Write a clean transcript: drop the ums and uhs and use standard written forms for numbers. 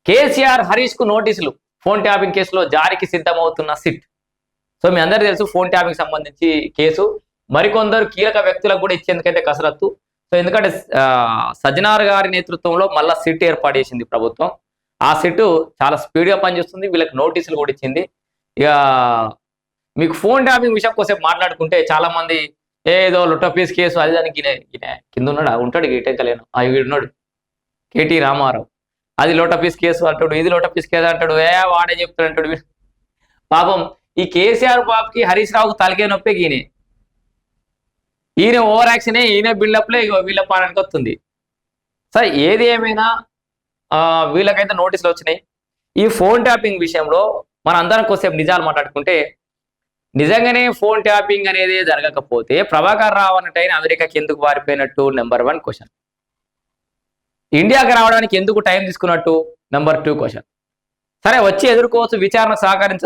కేసీఆర్ హరీష్ కు నోటీసులు phone tapping కేసులో జారీకి సిద్ధమవుతున్న సిట్. సో మీ అందరికీ తెలుసు ఫోన్ ట్యాపింగ్ సంబంధించి కేసు మరికొందరు కీలక వ్యక్తులకు కూడా ఇచ్చేందుకైతే కసరత్తు. సో ఎందుకంటే సజ్జనార్ గారి నేతృత్వంలో మళ్ళా సిట్ ఏర్పాటు చేసింది ప్రభుత్వం. ఆ సిట్ చాలా స్పీడ్గా పనిచేస్తుంది, వీళ్ళకి నోటీసులు కూడా ఇచ్చింది. ఇక మీకు ఫోన్ ట్యాపింగ్ విషయం కోసం మాట్లాడుకుంటే చాలా మంది ఏదో లుటపీస్ కేసు అది దానికి కింద ఉన్నాడు ఉంటాడు ఇటెక్కలేను వీడున్నాడు కేటీ రామారావు, అది లోటపీస్ కేసు అంటాడు, ఇది లోటపీస్ కేసు అంటాడు, వాడే చెప్తాడు అంటాడు. పాపం ఈ కేసీఆర్ బాబుకి హరీష్ రావుకు తలకే నొప్పే ఈయన ఓవర్ యాక్షనే, ఈయన బిల్డప్లే వీళ్ళ పాడానికి వస్తుంది. సరే ఏది ఏమైనా వీళ్ళకైతే నోటీసులు వచ్చినాయి. ఈ ఫోన్ ట్యాపింగ్ విషయంలో మన అందరం కొద్దిసేపు నిజాలు మాట్లాడుకుంటే, నిజంగానే ఫోన్ ట్యాపింగ్ అనేది జరగకపోతే ప్రభాకర్ రావు అన్నట్టయిన అమెరికాకి ఎందుకు పారిపోయినట్టు నెంబర్ 1 క్వశ్చన్. ఇండియాకి రావడానికి ఎందుకు టైం తీసుకున్నట్టు నెంబర్ 2 క్వశ్చన్. సరే వచ్చి ఎదుర్కోవచ్చు, విచారణ సహకరించవచ్చు.